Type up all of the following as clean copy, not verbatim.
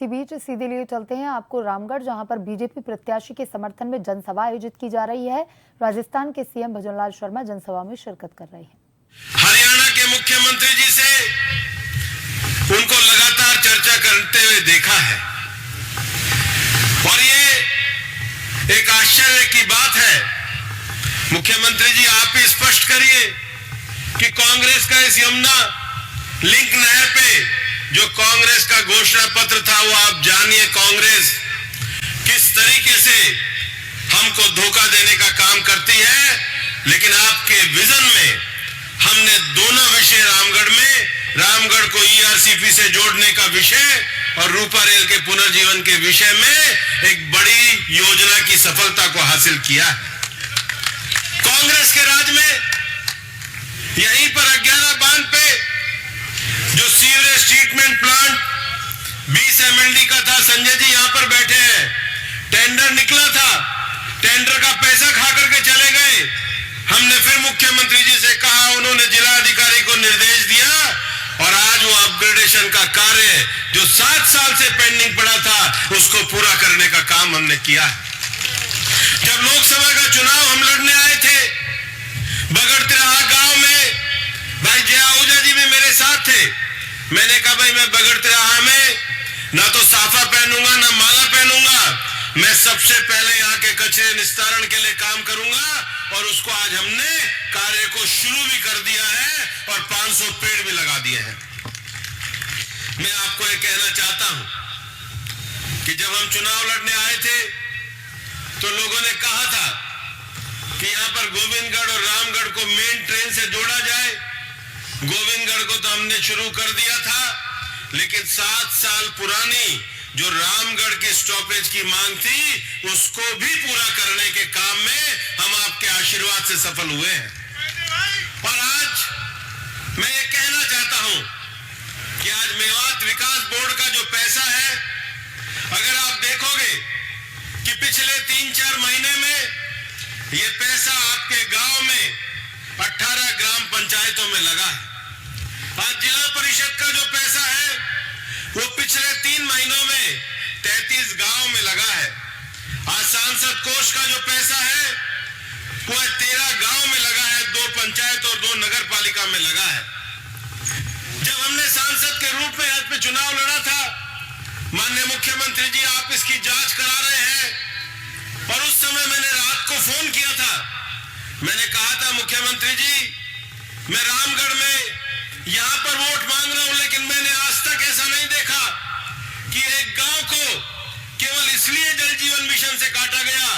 के बीच सीधे लिए चलते हैं आपको रामगढ़, जहां पर बीजेपी प्रत्याशी के समर्थन में जनसभा आयोजित की जा रही है। राजस्थान के सीएम भजनलाल शर्मा जनसभा में शिरकत कर रहे हैं। हरियाणा के मुख्यमंत्री जी से उनको लगातार चर्चा करते हुए देखा है और ये एक आश्चर्य की बात है। मुख्यमंत्री जी, आप ही स्पष्ट करिए कि कांग्रेस का इस यमुना लिंक नहर पे जो कांग्रेस का घोषणा पत्र था, वो आप जानिए कांग्रेस किस तरीके से हमको धोखा देने का काम करती है। लेकिन आपके विजन में हमने दोनों विषय रामगढ़ को ईआरसीपी से जोड़ने का विषय और रूपा रेल के पुनर्जीवन के विषय में एक बड़ी योजना की सफलता को हासिल किया है। कांग्रेस के राज में यहीं पर 11 बांध पे जो सीवरेज ट्रीटमेंट प्लांट 20 एमएलडी का था, संजय जी यहां पर बैठे हैं, टेंडर निकला था, टेंडर का पैसा खा करके चले गए। हमने फिर मुख्यमंत्री जी से कहा, उन्होंने जिला अधिकारी को निर्देश दिया और आज वो अपग्रेडेशन का कार्य जो 7 साल से पेंडिंग पड़ा था, उसको पूरा करने का काम हमने किया। जब लोकसभा का चुनाव हम लड़ने आए थे बगड़तिराहा गांव में, भाई जया आहूजा जी भी मेरे साथ थे। मैंने कहा, भाई मैं बगड़तिराहा में ना तो साफा पहनूंगा ना माला पहनूंगा, मैं सबसे पहले यहाँ के कचरे निस्तारण के लिए काम करूंगा। और उसको आज हमने कार्य को शुरू भी कर दिया है और 500 पेड़ भी लगा दिए हैं। मैं आपको ये कहना चाहता हूं कि जब हम चुनाव लड़ने आए थे तो लोगों ने कहा था कि यहां पर गोविंदगढ़ और रामगढ़ को मेन ट्रेन से जोड़ा जाए। गोविंदगढ़ को तो हमने शुरू कर दिया था, लेकिन 7 साल पुरानी जो रामगढ़ के स्टॉपेज की मांग थी, उसको भी पूरा करने के काम में हम आपके आशीर्वाद से सफल हुए हैं। और आज मैं ये कहना चाहता हूं कि आज मेवात विकास बोर्ड का जो पैसा है, अगर आप देखोगे कि पिछले 3-4 महीने में ये पैसा आपके गांव में 18 ग्राम पंचायतों में लगा है। आज जिला परिषद का जो पैसा है वो पिछले 3 महीनों में 33 गांव में लगा है। आज सांसद कोष का जो पैसा है वो 13 गांव में लगा है, 2 पंचायत और 2 नगर पालिका में लगा है। जब हमने सांसद के रूप में आज पे चुनाव लड़ा था, माननीय मुख्यमंत्री जी आप इसकी जांच करा रहे हैं और उस समय मैंने रात को फोन किया था। मैंने कहा था, मुख्यमंत्री जी मैं रामगढ़ में यहां पर वोट मांग रहा हूं, लेकिन मैंने आज तक ऐसा नहीं देखा कि एक गांव को केवल इसलिए जल जीवन मिशन से काटा गया,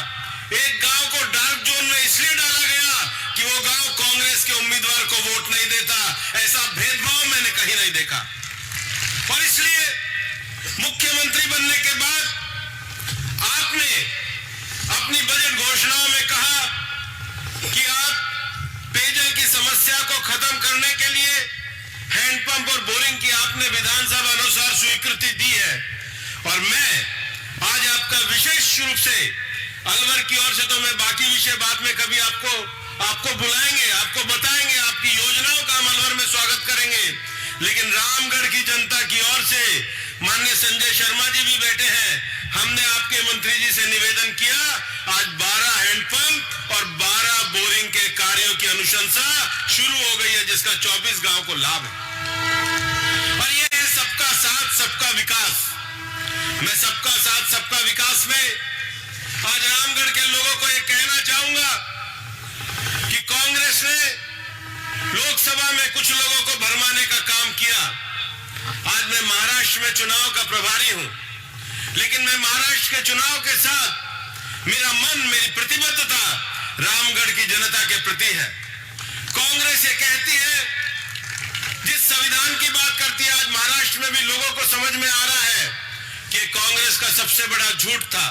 एक गांव को डार्क जोन में इसलिए डाला गया कि वो गांव कांग्रेस के उम्मीदवार को वोट नहीं देता। ऐसा भेदभाव मैंने कहीं नहीं देखा। और इसलिए मुख्यमंत्री बनने के बाद आपने अपनी बजट घोषणाओं में कहा कि आप पेयजल की समस्या को खत्म करने के लिए हैंडपंप और बोरिंग की आपने विधानसभा अनुसार स्वीकृति दी है। और मैं आज आपका विशेष रूप से अलवर की ओर से, तो मैं बाकी विषय बाद में कभी आपको बुलाएंगे, आपको बताएंगे, आपकी योजनाओं का हम अलवर में स्वागत करेंगे। लेकिन रामगढ़ की जनता की ओर से माननीय संजय शर्मा जी भी बैठे हैं, हमने आपके मंत्री जी से निवेदन किया, आज 12 हैंडपंप और 12 बोरिंग के कार्यों की अनुशंसा शुरू हो गई है, जिसका 24 गांव को लाभ है। और ये है सबका साथ सबका विकास। मैं सबका साथ सबका विकास में आज रामगढ़ के लोगों को ये कहना चाहूंगा कि कांग्रेस ने लोकसभा में कुछ लोगों को भरमाने का काम किया। आज मैं महाराष्ट्र में चुनाव का प्रभारी हूं, लेकिन मैं महाराष्ट्र के चुनाव के साथ मेरा मन, मेरी प्रतिबद्धता रामगढ़ की जनता के प्रति है। कांग्रेस ये कहती है, जिस संविधान की बात करती है, आज महाराष्ट्र में भी लोगों को समझ में आ रहा है कि कांग्रेस का सबसे बड़ा झूठ था।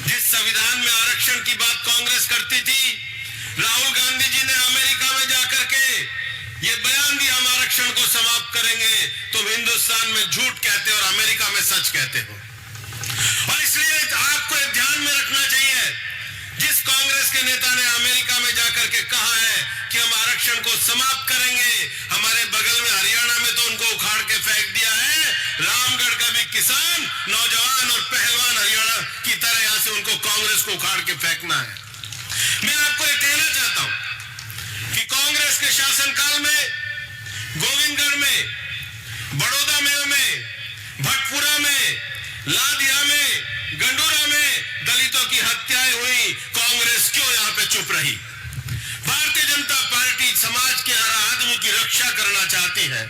जिस संविधान में आरक्षण की बात कांग्रेस करती थी, राहुल गांधी जी ने अमेरिका में जाकर के ये बयान दिया, हम आरक्षण को समाप्त करेंगे। तुम हिंदुस्तान में झूठ कहते हो और अमेरिका में सच कहते हो। और इसलिए आपको एक ध्यान में रखना चाहिए, जिस कांग्रेस के नेता ने अमेरिका में जाकर के कहा है कि हम आरक्षण को समाप्त करेंगे, हमारे बगल में हरियाणा में तो उनको उखाड़ के फेंक दिया है। रामगढ़ का भी किसान, नौजवान और पहलवान हरियाणा की तरह यहां से उनको कांग्रेस को उखाड़ के फेंकना है। मैं आपको ये कहना चाहता हूं कि कांग्रेस के शासनकाल में गोविंदगढ़ में, बड़ौदा में, भटपुरा में, लादिया में, गंडोरा में दलितों की हत्याएं हुई। कांग्रेस क्यों यहां पे चुप रही? भारतीय जनता पार्टी समाज के हर आदमी की रक्षा करना चाहती है।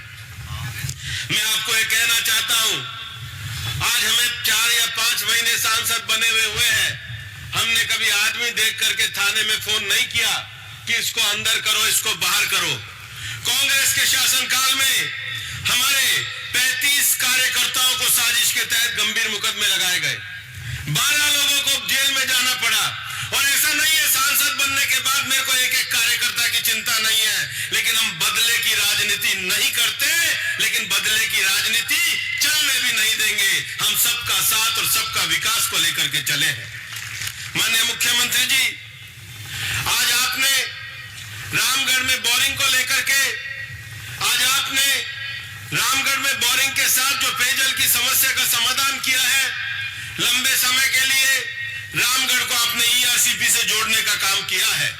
मैं आपको ये कहना चाहता हूं, आज हमें 4 या 5 महीने सांसद बने हुए हैं। हमने कभी आदमी देख करके थाने में फोन नहीं किया कि इसको अंदर करो, इसको बाहर करो। कांग्रेस के शासनकाल में हमारे 35 कार्यकर्ताओं को साजिश के तहत गंभीर मुकदमे लगाए गए। 12 लोगों को जेल में जाना पड़ा। और ऐसा नहीं है सांसद बनने के बाद मेरे को एक एक कार्यकर्ता की चिंता नहीं है, लेकिन हम बदले की राजनीति नहीं करते, लेकिन बदले की राजनीति चलने भी नहीं देंगे। हम सबका साथ और सबका विकास को लेकर के चले हैं। माननीय मुख्यमंत्री जी, आज आपने रामगढ़ में बोरिंग को लेकर के, आज आपने रामगढ़ में बोरिंग के साथ जो पेयजल की समस्या का समाधान किया है, लंबे समय के लिए रामगढ़ को आपने ईआरसीपी से जोड़ने का काम किया है।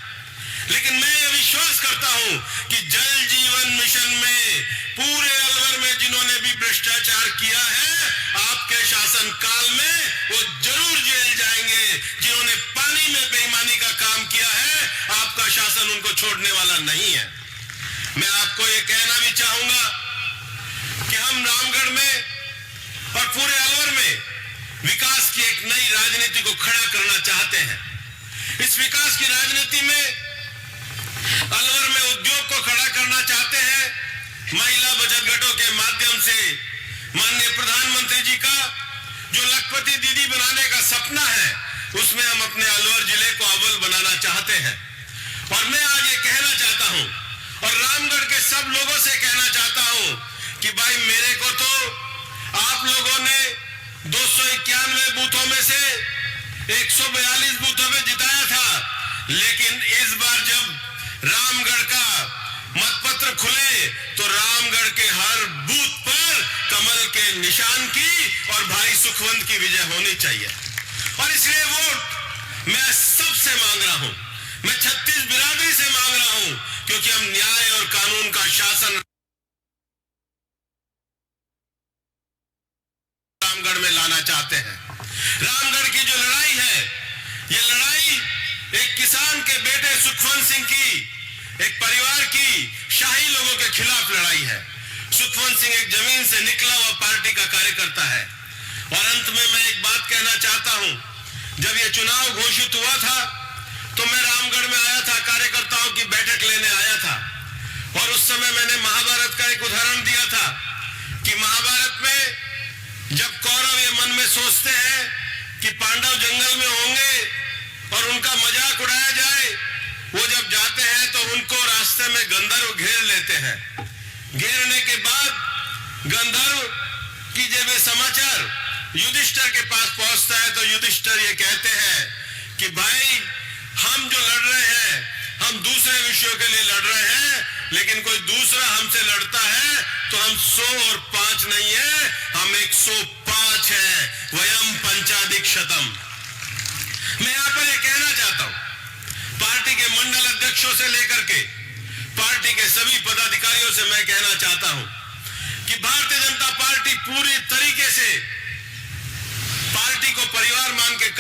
लेकिन मैं ये विश्वास करता हूं कि जल जीवन मिशन में पूरे अलवर में जिन्होंने भी भ्रष्टाचार किया है, आपके शासन काल में वो जरूर जेल जाएंगे। जिन्होंने पानी में बेईमानी का काम किया है, आपका शासन उनको छोड़ने वाला नहीं है। मैं आपको ये कहना भी चाहूंगा कि हम रामगढ़ में और पूरे अलवर में विकास की एक नई राजनीति को खड़ा करना चाहते हैं। इस विकास की राजनीति में अलवर में उद्योग को खड़ा करना चाहते हैं। महिला बचत घरों के माध्यम से माननीय प्रधानमंत्री जी का जो लखपति दीदी बनाने का सपना है, उसमें हम अपने अलवर जिले को अव्वल बनाना चाहते हैं। और मैं आज ये कहना चाहता हूं और रामगढ़ के सब लोगों से कहना चाहता हूं कि भाई, मेरे को तो आप लोगों ने 291 बूथों में से 142 बूथों में जिताया था, लेकिन इस बार जब रामगढ़ का मतपत्र खुले तो रामगढ़ के हर बूथ पर कमल के निशान की और भाई सुखवंत की विजय होनी चाहिए। और इसलिए वोट मैं सबसे मांग रहा हूं, मैं 36 बिरादरी से मांग रहा हूं, क्योंकि हम न्याय और कानून का शासन रामगढ़ में लाना चाहते हैं। रामगढ़ की जो लड़ाई है, ये लड़ाई एक किसान के बेटे सुखवंत सिंह की, एक परिवार की शाही लोगों के खिलाफ लड़ाई है। सुखवंत सिंह एक जमीन से निकला हुआ पार्टी का कार्यकर्ता है। और अंत में मैं एक बात कहना चाहता हूं, जब ये चुनाव घोषित हुआ था तो मैं रामगढ़ में आया था, कार्यकर्ताओं की बैठक लेने आया था। और उस समय मैंने महाभारत का एक उदाहरण दिया था कि महाभारत में जब कौरव ये मन में सोचते हैं कि पांडव जंगल में होंगे और उनका मजाक उड़ाया जाए, वो जब जाते हैं तो उनको रास्ते में गंधर्व घेर लेते हैं। घेरने के बाद गंधर्व की जब ये समाचार युधिष्ठिर के पास पहुंचता है तो युधिष्ठिर ये कहते हैं कि भाई, हम जो लड़ रहे हैं, हम दूसरे विषयों के लिए लड़ रहे हैं, लेकिन कोई दूसरा हमसे लड़ता है तो हम 100 और 5 नहीं है, हम 105 है। वयम पंचाधिक्षतम। मैं यहां पर यह कहना चाहता हूं, पार्टी के मंडल अध्यक्षों से लेकर के पार्टी के सभी पदाधिकारियों से मैं कहना चाहता हूं कि भारतीय जनता पार्टी पूरी तरीके से